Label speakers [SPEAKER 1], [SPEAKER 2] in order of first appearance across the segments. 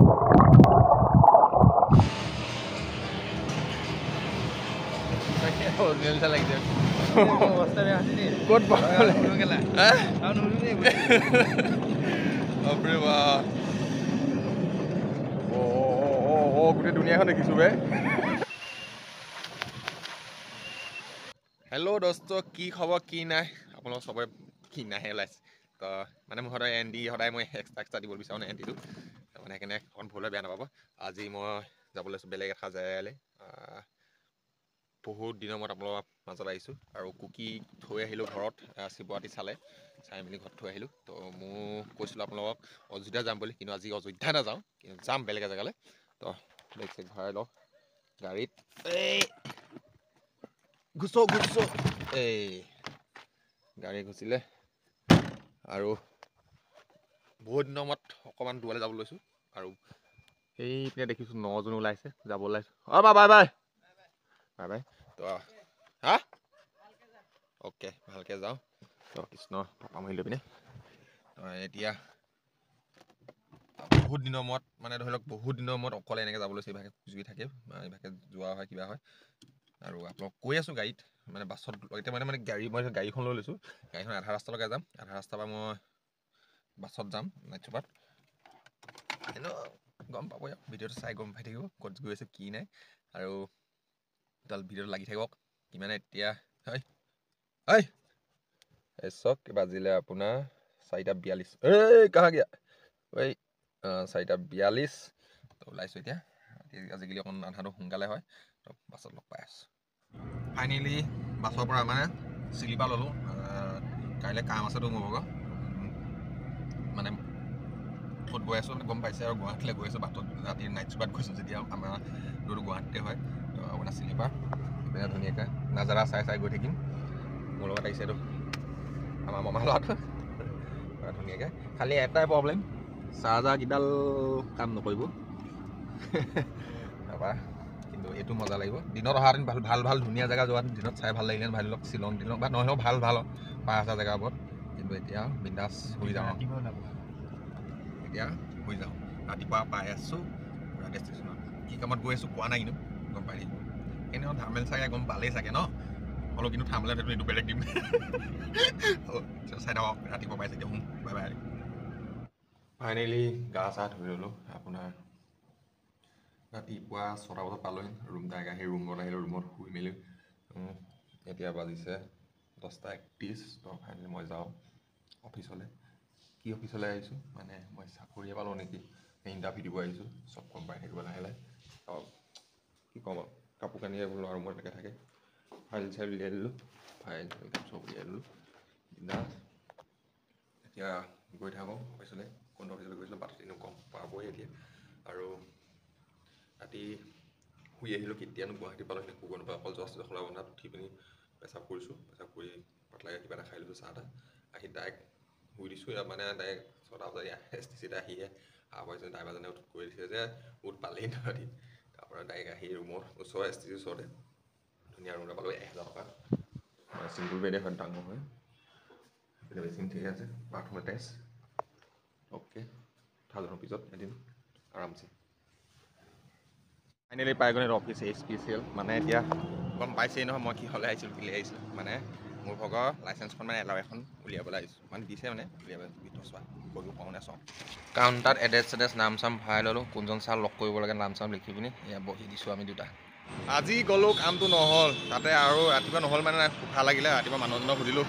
[SPEAKER 1] ক'ত গোটেই দুনিয়াখন দেখিছোঁ বে। হেল্ল' দোস্ত, কি খবৰ কি নাই আপোনালোক চবৰে কি নাহে ওলাইছে তো মানে মোৰ সদায় এণ্টি সদায় মই এক্সট্ৰা দিব বিচাৰোঁ নে এণ্টিটো মানে সেইকাৰণে অকণ ভুল বেয়া নাপাব। আজি মই যাব লৈছোঁ বেলেগ এটা জেগালৈ। বহুত দিনৰ মূৰত আপোনালোকৰ মাজত আহিছোঁ আৰু কুকি থৈ আহিলোঁ ঘৰত। শিৱৰাতি চাই মেলি ঘৰত থৈ আহিলোঁ। তো মোৰ কৈছিলোঁ আপোনালোকক অযোধ্যা যাম বুলি, কিন্তু আজি অযোধ্যা নাযাওঁ, কিন্তু যাম বেলেগ জেগালৈ। তো বেগ চেগ ভৰাই লওঁ গাড়ীত। ঘুচো এই গাড়ী ঘুচিলে আৰু বহুত দিনৰ মূৰত অকণমান দূৰলৈ যাব লৈছোঁ। আৰু সেইপিনে দেখিছোঁ 9 জন ওলাইছে, যাব ওলাইছোঁ। Bye bye bye bye bye. তো হা অ'কে, ভালকৈ যাওঁ। তো কৃষ্ণ পাপা মৰি লৈ পিনে এতিয়া বহুত দিনৰ মূৰত মানে ধৰি লওক বহুত দিনৰ মূৰত অকলে এনেকৈ যাব লৈছে। ইভাগে খুজুৰি থাকে, ইভাগে যোৱা হয় কিবা হয়। আৰু আপোনাক কৈ আছোঁ গাড়ীত মানে বাছত এতিয়া মই গাড়ীখন লৈ লৈছোঁ। গাড়ীখন আধা ৰাস্তালৈকে যাম, আধা ৰাস্তাৰ পৰা মই বাছত যাম নাইট চুপাৰত। এনেও গম পাব, ভিডিঅ'টো চাই গম পাই থাকিব ক'ত গৈ আছোঁ কি নাই। আৰু ভিডিঅ'টো লাগি থাকক কিমানে এতিয়া এই চক বাজিলে আপোনাৰ 4:42। এই কাহা গিয়া এই 4:42 তো ওলাইছোঁ এতিয়া। আজিকালি অকণ আধাটো সোনকালে হয়। তো বাছত লগ পাই আছোঁ। ফাইনেলি বাছৰ পৰা মানে শ্লিপাৰ ল'লোঁ। কাইলৈ কাম আছেতো মোৰ ভাগৰ, মানে ক'ত গৈ আছোঁ মানে গম পাইছে আৰু গুৱাহাটীলৈ গৈ আছোঁ। বাটত ৰাতি নাইট চুপাৰত গৈছোঁ যেতিয়া আমাৰ দূৰটো গুৱাহাটীতে হয়। তো আপোনাৰ শ্লিপাৰ ধুনীয়াকৈ নাজাৰা চাই গৈ থাকিম। মোৰ লগত আহিছে এইটো আমাৰ মামা ল'ৰাটো ধুনীয়াকৈ। খালি এটাই প্ৰব্লেম, চাৰ্জাৰকেইডাল কাম নকৰিব। তাৰপৰা কিন্তু এইটো মজা লাগিব। দিনত অহাহেঁতেন ভাল ধুনীয়া জেগা যোৱাহেঁতেন দিনত চাই ভাল লাগিলেন। ভাবি লওক শ্বিলং তিলং বা নহ'লেও ভাল 5,000 জেগাৰ ওপৰত। কিন্তু এতিয়া বিন্দাছ শুই যাওঁ, এতিয়া শুই যাওঁ। ৰাতিপুৱা পাই আছোঁ গুৱাহাটী ষ্টেচনত। কি কামত গৈ আছোঁ কোৱা নাই, কিন্তু গম পাই থাকিব। এনেও থাম্বনেইল চাগে গম পালেই চাগে ন, হ'লেও কিন্তু থাম্বনেইল এইটো বেলেগ দিম। চাই থাকক, ৰাতিপুৱা পাই চাগে। Bye bye. ফাইনেলি গা চা ধুই ল'লোঁ। আপোনাৰ ৰাতিপুৱা 6টা বজাত পালোঁহি ৰুম। ডাইৰেক্ট আহি ৰুমত আহিলোঁ, ৰুমত শুই মেলি এতিয়া বাজিছে 10:31। তো ফাইনেলি মই যাওঁ অফিচলৈ। কি অফিচলৈ আহিছোঁ মানে মই চাকৰি পালোঁ নেকি, ইণ্টাৰভিউ দিব আহিছোঁ। চব গম পাই থাকিব লাহে লাহে। কি ক'ম আৰু, কাপোৰ কানি এইবোৰ আৰু ৰুমত এনেকৈ থাকে। ফাইল চাইল উলিয়াই দিলোঁ, ফাইল চব উলিয়াই দিলোঁ। এতিয়া গৈ থাকোঁ অফিচলৈ। কোনটো অফিচলৈ গৈছিলোঁ বাটত এনেও গম পাবই এতিয়া। আৰু ৰাতি শুই আহিলোঁ। কেতিয়ানো গুৱাহাটী পালোঁ সেইটো গম নাপাওঁ। অকল জখলা বন্ধাত উঠি পিনি পেচাব কৰিছোঁ। পেচাব কৰি পাতলাকৈ কিবা এটা খাই লৈছোঁ, চাহ এটা। আহি ডাইৰেক্ট শুই দিছোঁ। মানে ডাইৰেক্ট 6টা বজাত STCতে আহিহে সাৰ পাইছোঁ। ড্ৰাইভাৰজনে কৈ দিছে যে উঠ পালেহি তহঁতি। তাৰপৰা ডাইৰেক্ট আহি ৰুমত ওচৰৰ STCৰ ওচৰতে ধুনীয়া ৰুম এটা পালোঁ 1,000 টকাত। চিংগুল বেডে হয়, ডাঙৰ হয়। বেচিন ঠিক আছে, বাথৰুম এটেচ। অ'কে, 1,000ৰ পিছত এদিন আৰামছে। ফাইনেলি পাই গ'লো অফিচ HPCL। মানে এতিয়া গম পাইছেই নহয় মই কিহলৈ আহিছিলোঁ, কেলৈ আহিছিলোঁ। মানে মোৰ ভাগৰ লাইচেন্সখন মানে এলাও এখন উলিয়াবলৈ আহিছোঁ। মানে দিছে মানে উলিয়াবলৈ চোৱা কৰিব পাৰোঁ নে চাওঁ। কাউণ্টাৰত এড্ৰেছ চেড্ৰেছ নাম চাম ভৰাই ল'লোঁ। কোনজন ছাৰ লগ কৰিব লাগে নাম চাম লিখি পিনি এয়া বহি দিছোঁ আমি দুটা। আজি গ'লোঁ, কামটো নহ'ল তাতে। আৰু ৰাতিপুৱা নহ'ল মানে ভাল লাগিলে। ৰাতিপুৱা মানুহজনক সুধিলোঁ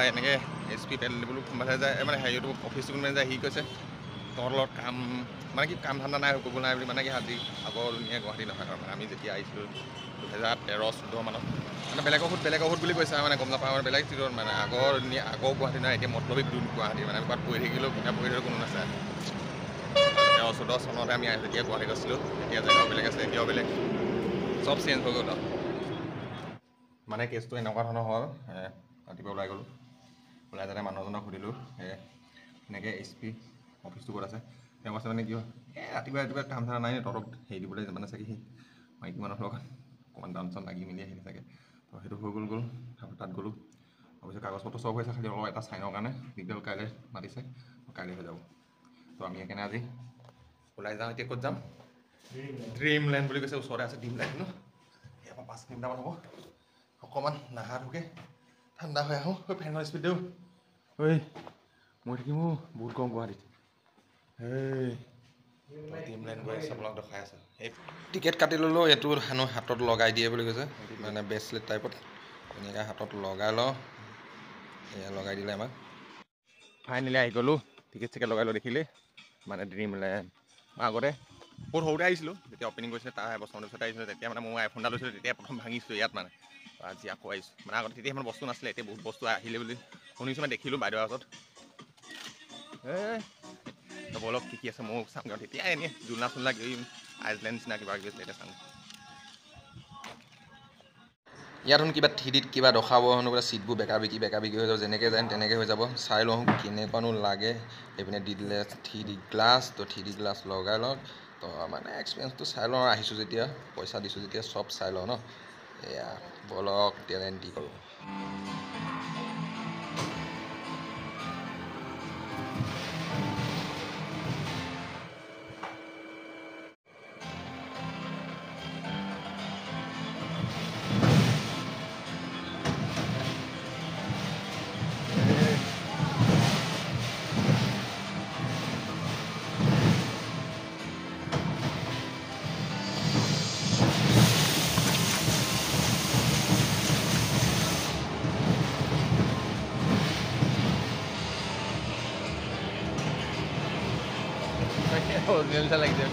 [SPEAKER 1] এনেকৈ SP পেনেল বোলো কোনোবাহে যায় মানে হেৰিটো অফিচটো কোনোবাই যায়। সি কৈছে তহঁতৰ লগত কাম মানে কি কাম ধান্দা নাই, কৰিব নাই বুলি। মানে কি আজি আগৰ ধুনীয়া গুৱাহাটী নহয় আৰু মানে আমি যেতিয়া আহিছিলোঁ 2013-14 মানত। মানে বেলেগৰ সুধ বুলি কৈছে আৰু মানে গম নাপাওঁ আৰু বেলেগ চিটত মানে আগৰ গুৱাহাটী নাই। এতিয়া মতলবী গুৱাহাটী মানে ক'ৰবাত পঢ়ি থাকিলেও কিতাপ পঢ়ি থাকিলেও কোনো নাচায়। 13-14 চনতে আমি যেতিয়া গুৱাহাটীত আছিলোঁ তেতিয়া জেগাও বেলেগ আছে, এতিয়াও বেলেগ, চব চেঞ্জ হৈ গ'ল আৰু। মানে কেছটো এনেকুৱা ধৰণৰ হ'ল, ৰাতিপুৱা ওলাই গ'লোঁ। ওলাই যাওঁতে মানুহজনক সুধিলোঁ এনেকৈ SP অফিচটো ক'ত আছে। তেওঁ কৈছে মানে কি হয় ৰাতিপুৱা কাম ধান্দা নাই তহঁতক হেৰি দিবলৈ মানে চাগে সি মাইকী মানুহৰ লগত অকণমান দান চান লাগি মেলি আহিলে চাগে। তো সেইটো হৈ গ'ল। তাৰপৰা তাত গ'লোঁ। অফিচৰ কাগজ পত্ৰ চব হৈছে, খালি অলপ এটা চাইনৰ কাৰণে দিগদাৰ। কাইলৈ মাতিছে, কাইলৈ হৈ যাব। তো আমি সেইকাৰণে আজি ওলাই যাওঁ এতিয়া ক'ত যাম ড্ৰিমলেণ্ড বুলি কৈছে ওচৰতে আছে ড্ৰিমলেণ্ড ন ইয়াৰ পৰা 5 কিলোমিটাৰমান হ'ব অকণমান নাহা ধুকে ঠাণ্ডা হৈ আহোঁ ফেনৰ স্পীড দিওঁ ঐ মই থাকিম বহুত গৰম গুৱাহাটীত ড্ৰিমলেণ্ড গৈ আছে আপোনাক দেখাই আছে এই টিকেট কাটি ল'লোঁ এইটো হেনো হাতত লগাই দিয়ে বুলি কৈছে মানে ব্ৰেচলেট টাইপত এনেকৈ হাতত লগাই লওঁ এয়া লগাই দিলে আমাক ফাইনেলি আহি গ'লোঁ টিকেট চিকেট লগাই লওঁ দেখিলে মানে ড্ৰিমলেণ্ড মই আগতে বহুত সৰুতে আহিছিলোঁ যেতিয়া অপেনিং কৰিছিলে তাৰ এবছৰমানৰ পিছত আহিছিলোঁ তেতিয়া মানে মই আইফোন এটা লৈছিলোঁ তেতিয়া প্ৰথম ভাঙিছোঁ ইয়াত মানে আজি আকৌ আহিছোঁ মানে আগতে তেতিয়া ইমান বস্তু নাছিলে এতিয়া বহুত বস্তু আহিলে বুলি শুনিছোঁ মানে দেখিলোঁ বাইদেউৰ আগত বলক কি আছে ময়ো চামগৈ তেতিয়া এনেই জোলনা চোলনা গৈ আইচলেণ্ড নিচিনা কিবা কিবি আছিলে এতিয়া চাম ইয়াত শুন কিবা থ্ৰীডিত কিবা দেখাব শুনো বোলে ছিটবোৰ বেকা বিকি হৈ যাব যেনেকৈ যায় তেনেকৈ হৈ যাব চাই লওঁ কেনেকুৱানো লাগে এইপিনে দি দিলে 3D গ্লাছ তো 3D গ্লাছ লগাই লওঁ তো মানে এক্সপিৰিয়েঞ্চটো চাই লওঁ আহিছোঁ যেতিয়া পইচা দিছোঁ যেতিয়া চব চাই লওঁ ন এয়া বলক টেলেণ্টি কৰোঁ লাগিছে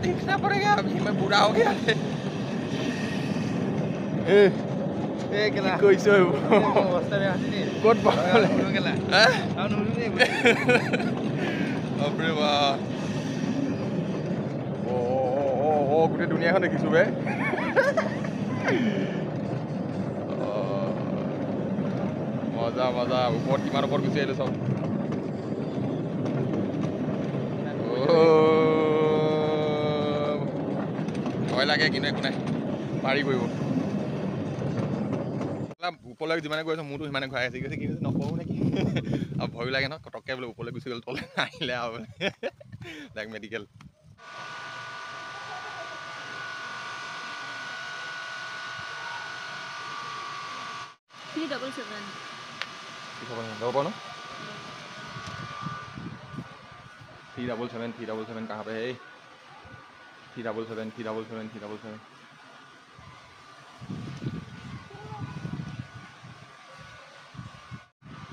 [SPEAKER 1] देखना पड़ेगा अभी मैं बुरा हो गया कैसे कत बापरे बा गोटे दुनियाखन देखिছোঁ বে मजा मजा ऊपर किमान ऊपर गुचि আহিলোঁ চব ভয় লাগে কিন্তু একো নাই পাৰি কৰিব ওপৰলৈ যিমানে গৈ আছোঁ মোৰতো সিমানে ঘূৰাই আছে কিন্তু নকৰোঁ নেকি আৰু ভয়ো লাগে ন কটককৈ বোলে ওপৰলৈ গুচি গ'ল তলে আহিলে আৰু লাইক মেডিকেল যাব পাৰোঁ 377 कहाँ पे है 377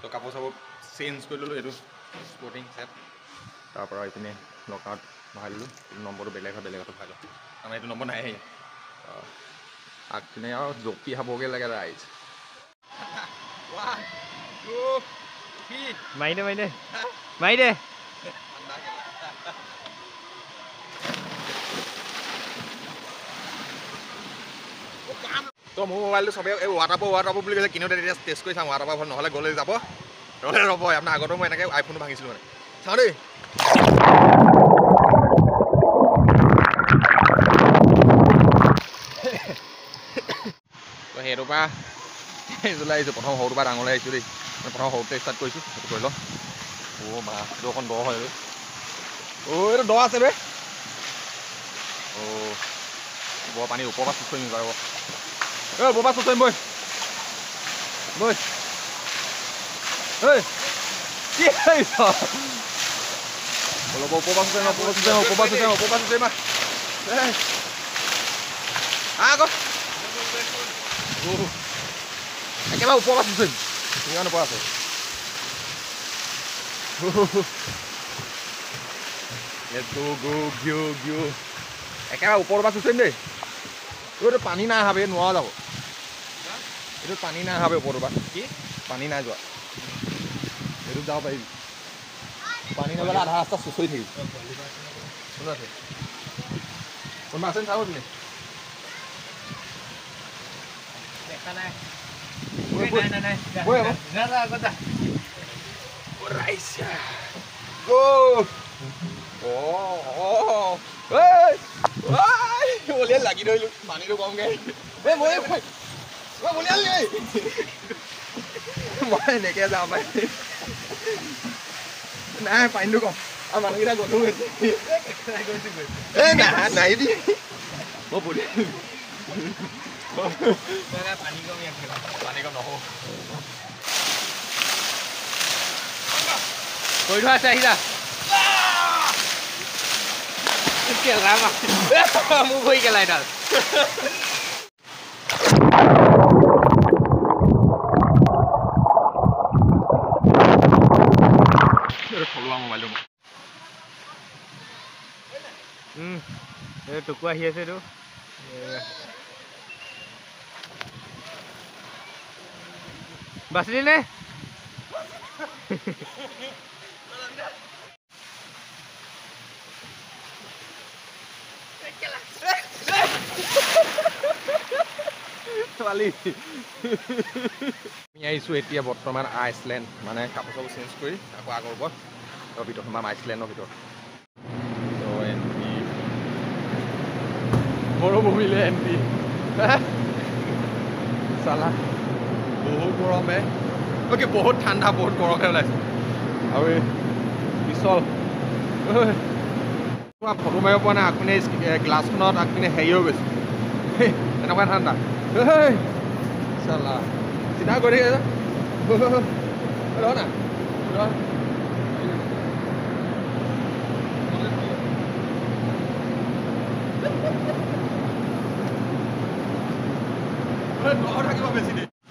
[SPEAKER 1] তো কাপোৰ চাপোৰ চেঞ্জ কৰি ল'লোঁ এইটো স্পৰ্টিং ছেট তাৰপৰা এইপিনে লকআউট ভৰাই ল'লোঁ নম্বৰটো বেলেগ হয় বেলেগতো ভৰাই লওঁ আমাৰ এইটো নম্বৰ নাই আগপিনে আৰু জপি খাবগৈ লাগে ৰাইজ মাৰি দে তো মোৰ মোবাইলটো চবে এই ৱাটাৰপ্ৰুফ বুলি কৈছে কিনোতে তেতিয়া টেষ্ট কৰি চাওঁ ৱাটাৰপ্ৰুফ নহ'লে গ'লে যাব নহ'লে ৰ'ব আপোনাৰ আগতো মই এনেকৈ আইফোনটো ভাঙিছিলোঁ মানে চাওঁ দেই তো সেইটোৰ পৰা এইযোৰলৈ আহিছোঁ প্ৰথম সৰুটোৰ পৰা ডাঙৰলৈ আহিছোঁ দেই মই প্ৰথম সৰুতে ষ্টাৰ্ট কৰিছোঁ সেইটো কৰি লওঁ মাছটো অকণ দ হয় এইটো দ আছে বে বৰ পানী ওপৰৰ পৰা চুচ কৰিম বাৰু ববা চুচ কৰিম বৈ কি কৰিছ অলপ ওপৰৰ পৰা চুচ কৰিম আকৌ একেবাৰে ওপৰৰ পৰা চুচ কৰিম কিমান ওপৰ আছে একেবাৰে ওপৰৰ পৰা চুচ কৰিম দেই এইটো পানী নাই আহাবে নোৱাৰা যাব এইটো পানী নাই আহাবে ওপৰৰ পৰা কি পানী নাই যোৱা এইটোত যাব পাৰিবি পানী নগ'লে আধা ৰাস্তা চুচৰি থাকিব কোন আছে কোনোবা আছে চাব তুমি
[SPEAKER 2] দেখা নাই
[SPEAKER 1] লাগি ধৰিলো পানীটো কমকে মই এনেকে যাওঁ পাই নাই পানীটো কম আৰু মানুহকেইটা গধুৰ হৈছে নাই দি মই বলিয়াই পানী কম নহ'ব
[SPEAKER 2] কৰি থোৱা আছে আহিলা মোৰ ভৰি কেলাই তাত
[SPEAKER 1] থলোৱা মোবাইলটো
[SPEAKER 2] এই টুকু আহি আছে এইটো বাচিলি নে
[SPEAKER 1] ছোৱালী আমি আহিছোঁ এতিয়া বৰ্তমান আইচলেণ্ড মানে কাপোৰ চাপোৰ চেঞ্জ কৰি আকৌ আগৰ ওপৰত ভিতৰত সোমাম আইচলেণ্ডৰ ভিতৰত মৰুভূমিলে এণ্ট্ৰি চালা বহুত গৰমে অ'কে বহুত ঠাণ্ডা বহুত গৰমে ওলাইছে আৰু এই পিছল ফটো মাৰিব পৰা নাই আগপিনে গ্লাছখনত আগপিনে হেৰি হৈ গৈছে এনেকুৱা ঠাণ্ডা চালা চিধা কৰি থাকে ৰ না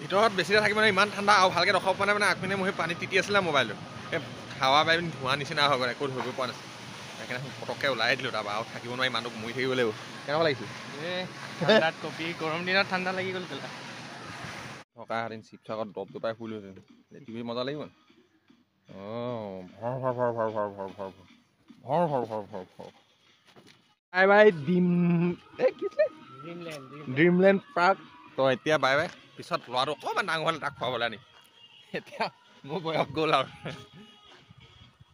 [SPEAKER 1] ভিতৰত বেছি থাকিব মানে ইমান ঠাণ্ডা আৰু ভালকৈ ৰখাব পৰা নাই মানে আগপিনে মোৰ পানীত তিতি আছিলে মোবাইলটো এই হাৱা পাই পিনি ধোঁৱা নিচিনা হৈ গ'ল একো ধৰিব পৰা নাছিল সেইকাৰণে পটককৈ ওলাই দিলোঁ তাৰপৰা আৰু থাকিব নোৱাৰি মানুহক মৰি থাকিব লাগিব কেনেকুৱা লাগিছিল
[SPEAKER 2] ঠাণ্ডাত কপি গৰম দিনত ঠাণ্ডা লাগি গ'ল কেলা
[SPEAKER 1] থকা হেঁতেন শিৱসাগৰত দব দবাই শুলোহেঁতেন টিভি মজা লাগিব অঁ ভৰ ভৰ ভৰ ভৰ ভৰ ভৰ ভৰ ভৰ ভৰ ভৰ ভৰ ভৰ বাই বাই ড্ৰিমলেণ্ড পাৰ্ক তো এতিয়া বাই বাই পিছত ল'ৰাটো অকণমান ডাঙৰ হ'লে তাক খুৱাবলৈ আনি এতিয়া মোৰ বয়স গ'ল আৰু